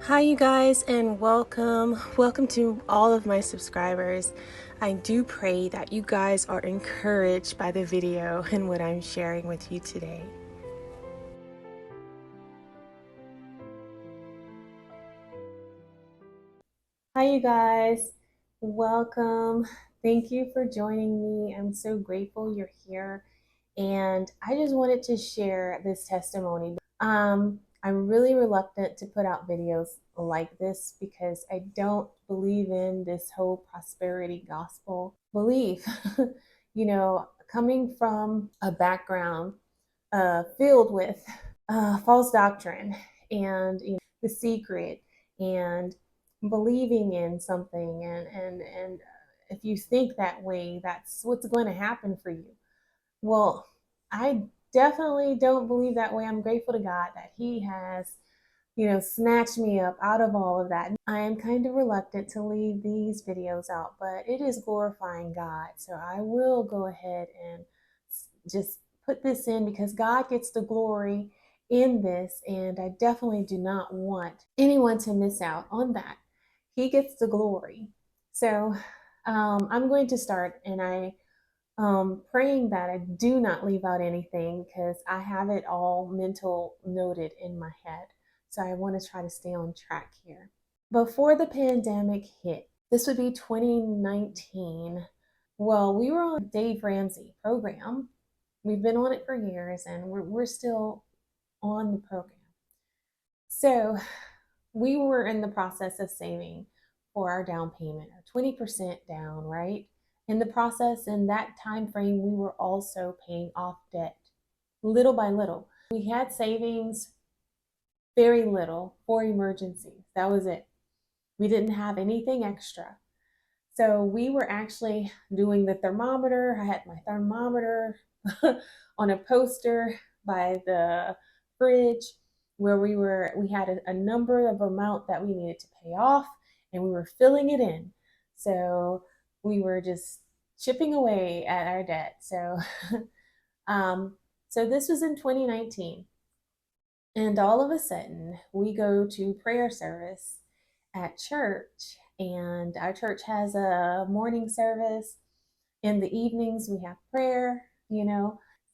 Hi you guys, and welcome to all of my subscribers. I do pray that you guys are encouraged by the video and what I'm sharing with you today. Hi you guys, welcome. Thank you for joining me. I'm so grateful you're here, and I just wanted to share this testimony. I'm really reluctant to put out videos like this because I don't believe in this whole prosperity gospel belief. Coming from a background filled with false doctrine and the secret and believing in something and if you think that way, that's what's going to happen for you. Well, I definitely don't believe that way. I'm grateful to God that He has, snatched me up out of all of that. I am kind of reluctant to leave these videos out, but it is glorifying God. So I will go ahead and just put this in because God gets the glory in this, and I definitely do not want anyone to miss out on that. He gets the glory. So I'm going to start, and I praying that I do not leave out anything because I have it all mental noted in my head. So I want to try to stay on track here. Before the pandemic hit, this would be 2019. Well, we were on Dave Ramsey program. We've been on it for years, and we're still on the program. So we were in the process of saving for our down payment, or 20% down, right? In the process, in that time frame, we were also paying off debt little by little. We had savings, very little for emergencies. That was it. We didn't have anything extra. So we were actually doing the thermometer. I had my thermometer on a poster by the fridge where we had a number of amount that we needed to pay off, and we were filling it in. So we were just chipping away at our debt. So this was in 2019. And all of a sudden, we go to prayer service at church, and our church has a morning service. In the evenings, we have prayer.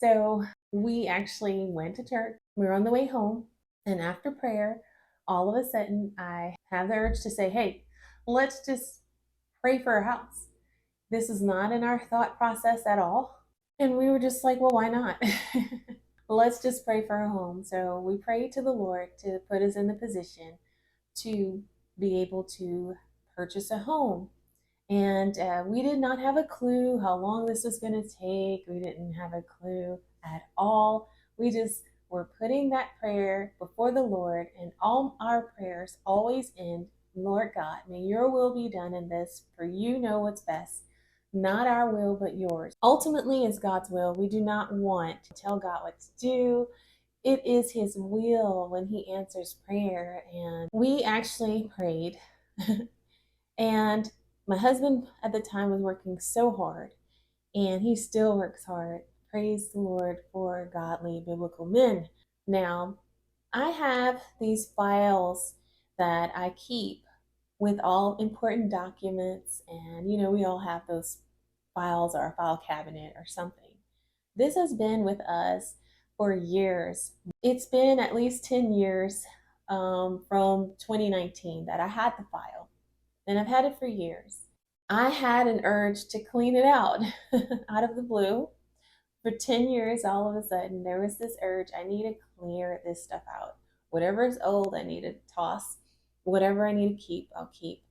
So we actually went to church. We were on the way home, and after prayer, all of a sudden, I have the urge to say, hey, let's just pray for our house. This is not in our thought process at all. And we were just like, well, why not? Let's just pray for our home. So we prayed to the Lord to put us in the position to be able to purchase a home. And we did not have a clue how long this was going to take. We didn't have a clue at all. We just were putting that prayer before the Lord, and all our prayers always end, Lord God, may your will be done in this, for you know what's best. Not our will, but yours. Ultimately, it's God's will. We do not want to tell God what to do. It is His will when He answers prayer. And we actually prayed. And my husband at the time was working so hard, and he still works hard. Praise the Lord for godly biblical men. Now, I have these files that I keep with all important documents, and we all have those files or a file cabinet or something. This has been with us for years. It's been at least 10 years from 2019 that I had the file, and I've had it for years. I had an urge to clean it out out of the blue. For 10 years, all of a sudden, there was this urge. I need to clear this stuff out. Whatever is old, I need to toss. Whatever I need to keep, I'll keep.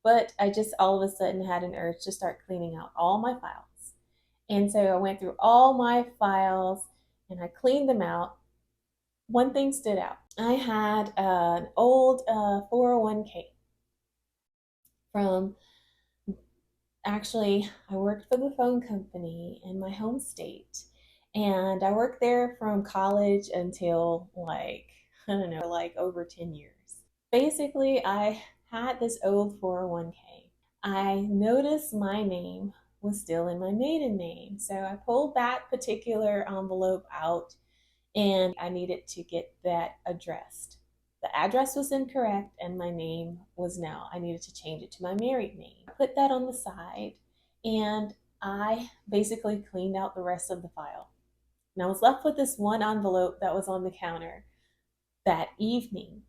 But I just all of a sudden had an urge to start cleaning out all my files. And so I went through all my files and I cleaned them out. One thing stood out. I had an old 401k from, actually, I worked for the phone company in my home state. And I worked there from college until I don't know, like over 10 years. Basically, I had this old 401k. I noticed my name was still in my maiden name. So I pulled that particular envelope out, and I needed to get that addressed. The address was incorrect, and my name was now, I needed to change it to my married name. I put that on the side, and I basically cleaned out the rest of the file. And I was left with this one envelope that was on the counter that evening.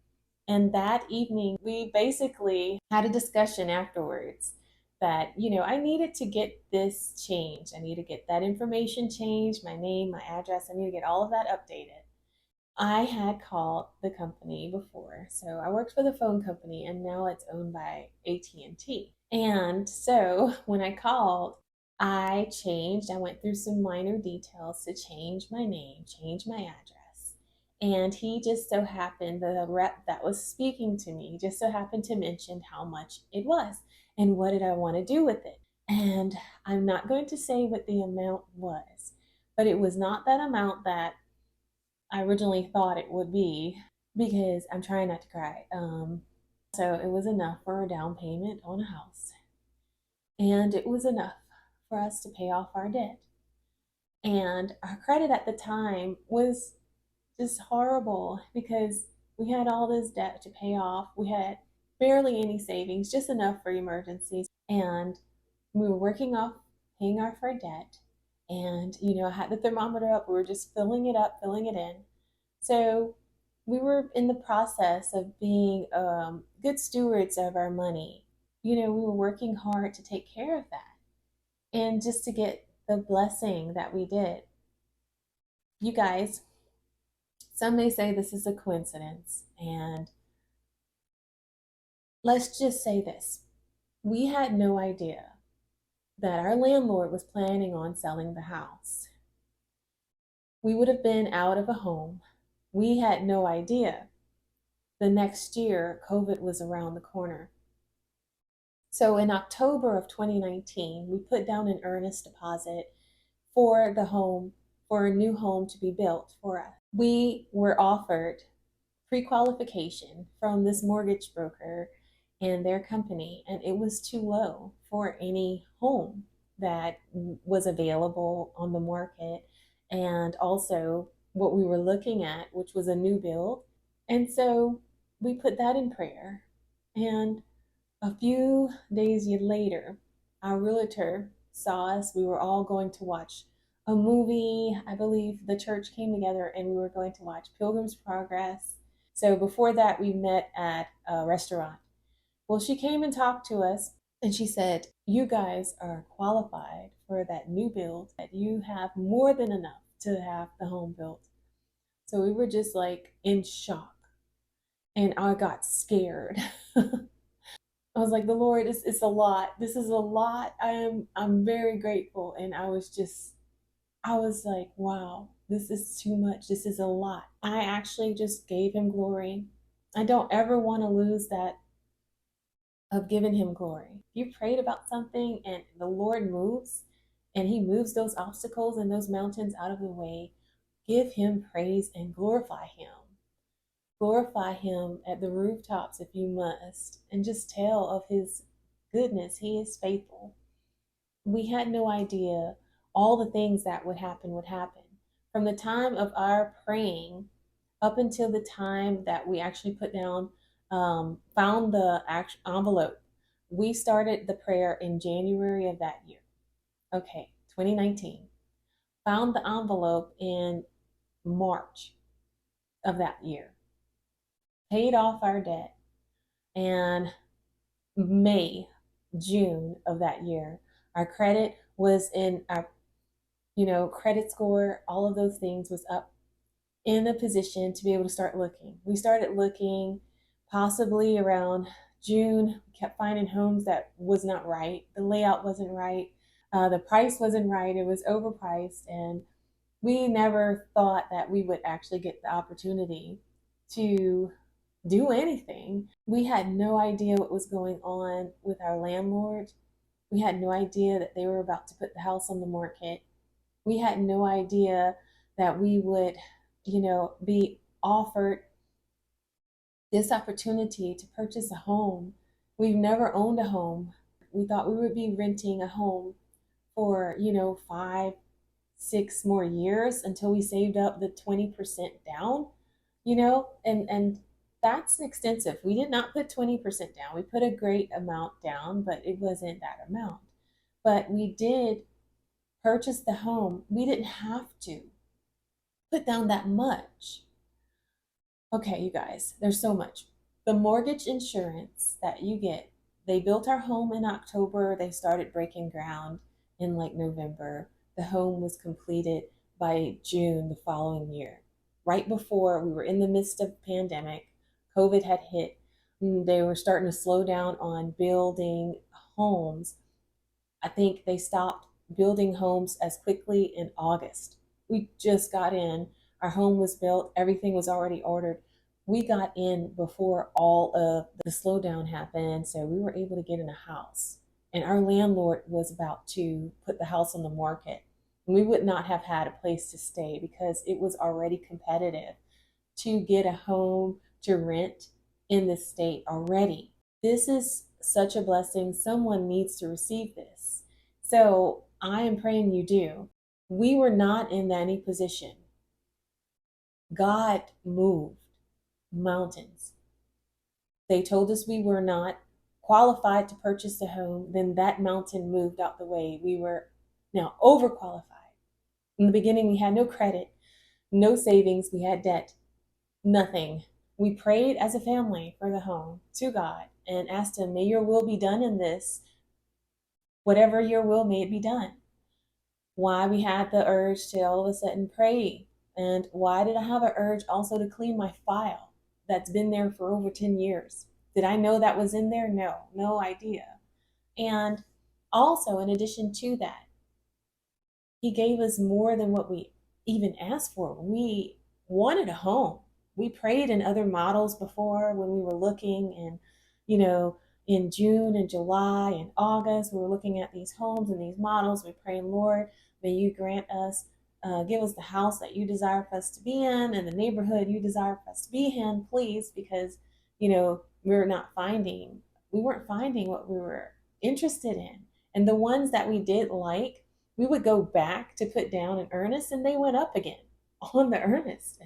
And that evening, we basically had a discussion afterwards that, I needed to get this changed. I need to get that information changed, my name, my address. I need to get all of that updated. I had called the company before. So I worked for the phone company, and now it's owned by AT&T. And so when I called, I went through some minor details to change my name, change my address. And he just so happened, the rep that was speaking to me, just so happened to mention how much it was and what did I want to do with it. And I'm not going to say what the amount was, but it was not that amount that I originally thought it would be, because I'm trying not to cry. So it was enough for a down payment on a house, and it was enough for us to pay off our debt. And our credit at the time was just horrible because we had all this debt to pay off. We had barely any savings, just enough for emergencies. And we were working off paying off our debt. And, I had the thermometer up. We were just filling it up, filling it in. So we were in the process of being good stewards of our money. We were working hard to take care of that and just to get the blessing that we did. You guys, some may say this is a coincidence. And let's just say this: we had no idea that our landlord was planning on selling the house. We would have been out of a home. We had no idea the next year COVID was around the corner. So in October of 2019, we put down an earnest deposit for the home, for a new home to be built for us. We were offered pre-qualification from this mortgage broker and their company, and it was too low for any home that was available on the market, and also what we were looking at, which was a new build. And so we put that in prayer. And a few days later, our realtor saw us. We were all going to watch a movie. I believe the church came together and we were going to watch Pilgrim's Progress. So before that, we met at a restaurant. Well, she came and talked to us, and she said, "You guys are qualified for that new build, that you have more than enough to have the home built." So we were just like in shock, and I got scared. I was like, "The Lord, it's a lot. This is a lot. I'm very grateful." And I was like, "Wow, this is too much. This is a lot." I actually just gave him glory. I don't ever want to lose that of giving him glory. If you prayed about something and the Lord moves, and he moves those obstacles and those mountains out of the way, give him praise and glorify him. Glorify him at the rooftops if you must, and just tell of his goodness. He is faithful. We had no idea all the things that would happen would happen. From the time of our praying up until the time that we actually put down, found the envelope. We started the prayer in January of that year. Okay, 2019. Found the envelope in March of that year. Paid off our debt. And May, June of that year, our credit was in our, credit score, all of those things was up in a position to be able to start looking. We started looking possibly around June. We kept finding homes that was not right. The layout wasn't right. The price wasn't right. It was overpriced. And we never thought that we would actually get the opportunity to do anything. We had no idea what was going on with our landlord. We had no idea that they were about to put the house on the market. We had no idea that we would, be offered this opportunity to purchase a home. We've never owned a home. We thought we would be renting a home for, 5, 6 more years until we saved up the 20% down, and That's extensive. We did not put 20% down. We put a great amount down, but it wasn't that amount. But we did purchase the home. We didn't have to put down that much. Okay, you guys, there's so much. The mortgage insurance that you get, they built our home in October. They started breaking ground in like November. The home was completed by June the following year. Right before we were in the midst of pandemic, COVID had hit. They were starting to slow down on building homes. I think they stopped building homes as quickly in August. We just got in. Our home was built, everything was already ordered. We got in before all of the slowdown happened, so we were able to get in a house. And our landlord was about to put the house on the market. We would not have had a place to stay because it was already competitive to get a home to rent in this state already. This is such a blessing. Someone needs to receive this. So I am praying you do. We were not in any position. God moved mountains. They told us we were not qualified to purchase a home. Then that mountain moved out the way. We were now overqualified. In the beginning, we had no credit, no savings, we had debt, nothing. We prayed as a family for the home to God and asked Him, may your will be done in this. Whatever your will, may it be done. Why we had the urge to all of a sudden pray. And why did I have an urge also to clean my file that's been there for over 10 years? Did I know that was in there? No, no idea. And also, in addition to that, He gave us more than what we even asked for. We wanted a home. We prayed in other models before when we were looking, and you know, in June and July and August, we were looking at these homes and these models. We praying, Lord, may you grant us, give us the house that you desire for us to be in and the neighborhood you desire for us to be in, please, because we weren't finding what we were interested in. And the ones that we did like, we would go back to put down an earnest and they went up again on the earnest.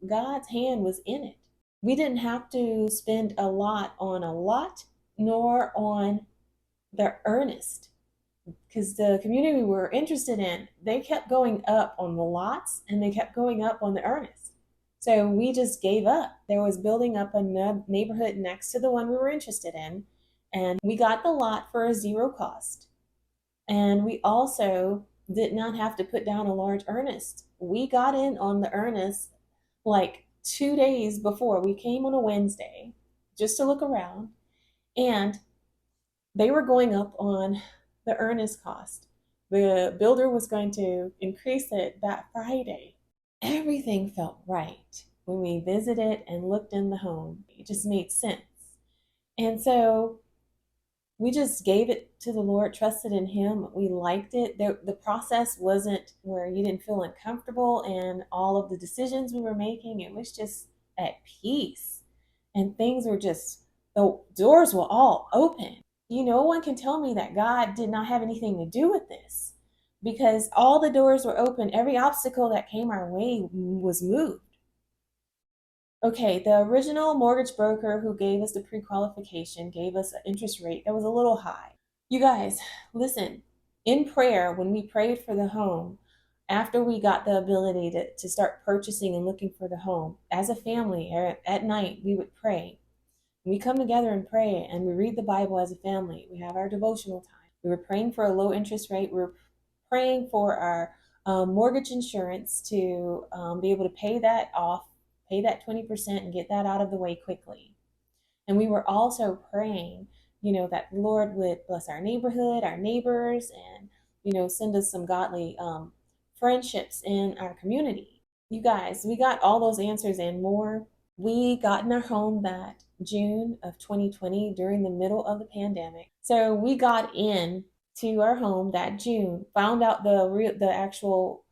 God's hand was in it. We didn't have to spend a lot on a lot nor on the earnest, because the community we were interested in, they kept going up on the lots and they kept going up on the earnest. So we just gave up. There was building up a neighborhood next to the one we were interested in, and we got the lot for a zero cost. And we also did not have to put down a large earnest. We got in on the earnest like 2 days before. We came on a Wednesday just to look around, and they were going up on the earnest cost. The builder was going to increase it that Friday. Everything felt right when we visited and looked in the home. It just made sense. And so we just gave it to the Lord, trusted in Him. We liked it. The process wasn't where you didn't feel uncomfortable and all of the decisions we were making. It was just at peace. And things were just, the doors were all open. No one can tell me that God did not have anything to do with this, because all the doors were open. Every obstacle that came our way was moved. Okay, the original mortgage broker who gave us the pre-qualification gave us an interest rate that was a little high. You guys, listen, in prayer, when we prayed for the home, after we got the ability to start purchasing and looking for the home, as a family, at night, we would pray. We come together and pray, and we read the Bible as a family. We have our devotional time. We were praying for a low interest rate. We were praying for our mortgage insurance to be able to pay that off, pay that 20% and get that out of the way quickly. And we were also praying, that the Lord would bless our neighborhood, our neighbors, and, send us some godly friendships in our community. You guys, we got all those answers and more. We got in our home that June of 2020 during the middle of the pandemic. So we got in to our home that June, found out the actual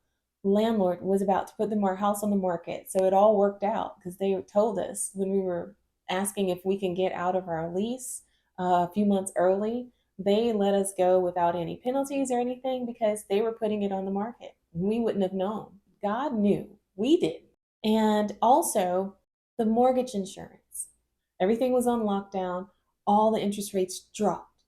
landlord was about to put our house on the market. So it all worked out because they told us when we were asking if we can get out of our lease a few months early, they let us go without any penalties or anything because they were putting it on the market. We wouldn't have known. God knew. We didn't. And also the mortgage insurance. Everything was on lockdown. All the interest rates dropped.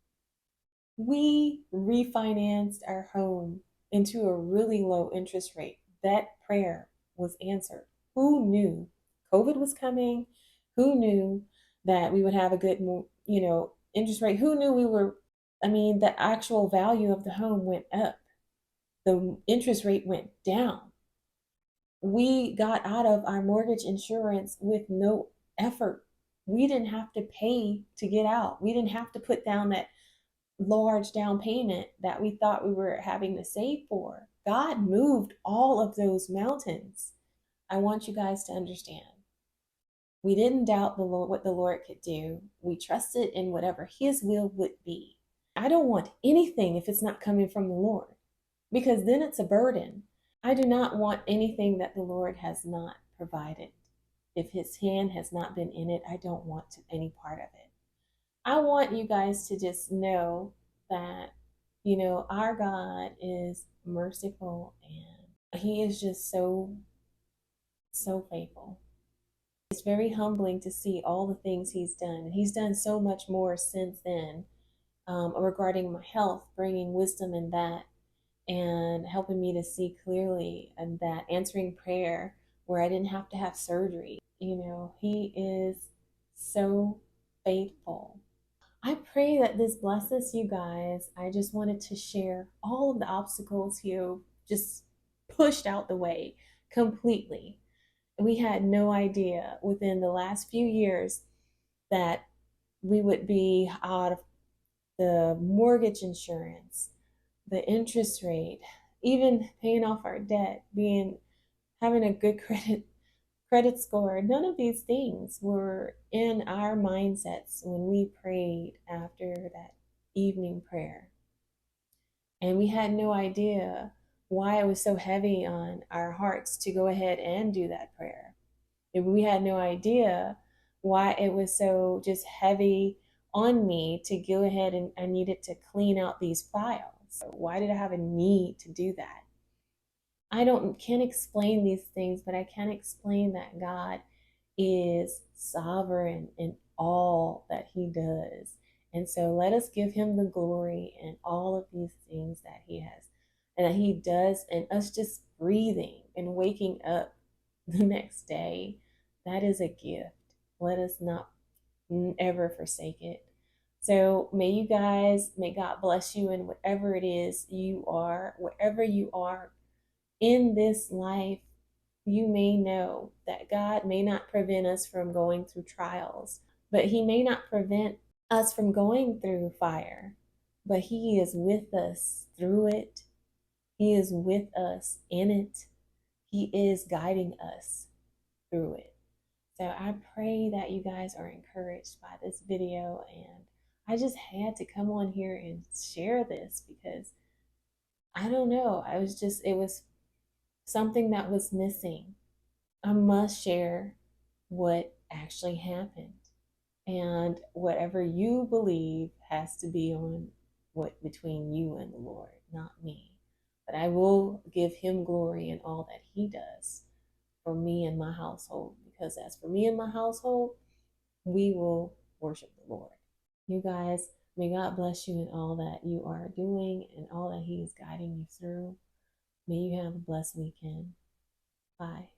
We refinanced our home into a really low interest rate. That prayer was answered. Who knew COVID was coming? Who knew that we would have a good, interest rate? Who knew the actual value of the home went up. The interest rate went down. We got out of our mortgage insurance with no effort. We didn't have to pay to get out. We didn't have to put down that large down payment that we thought we were having to save for. God moved all of those mountains. I want you guys to understand. We didn't doubt the Lord, what the Lord could do. We trusted in whatever His will would be. I don't want anything if it's not coming from the Lord, because then it's a burden. I do not want anything that the Lord has not provided. If His hand has not been in it, I don't want any part of it. I want you guys to just know that, our God is merciful and He is just so, so faithful. It's very humbling to see all the things He's done. And He's done so much more since then, regarding my health, bringing wisdom in that and helping me to see clearly, and that answering prayer where I didn't have to have surgery. He is so faithful. I pray that this blesses you guys. I just wanted to share all of the obstacles you just pushed out the way completely. We had no idea within the last few years that we would be out of the mortgage insurance, the interest rate, even paying off our debt, having a good credit score. None of these things were in our mindsets when we prayed after that evening prayer. And we had no idea why it was so heavy on our hearts to go ahead and do that prayer. We had no idea why it was so just heavy on me to go ahead and I needed to clean out these files. So why did I have a need to do that? Can't explain these things, but I can explain that God is sovereign in all that He does. And so let us give Him the glory in all of these things that He has and that He does, and us just breathing and waking up the next day. That is a gift. Let us not ever forsake it. So may God bless you in whatever it is you are, wherever you are in this life. You may know that God may not prevent us from going through trials, but He may not prevent us from going through fire, but He is with us through it. He is with us in it. He is guiding us through it. So I pray that you guys are encouraged by this video, and I just had to come on here and share this because I don't know, it was something that was missing. I must share what actually happened. And whatever you believe has to be on what between you and the Lord, not me. But I will give Him glory in all that He does for me and my household. Because as for me and my household, we will worship the Lord. You guys, may God bless you in all that you are doing and all that He is guiding you through. May you have a blessed weekend. Bye.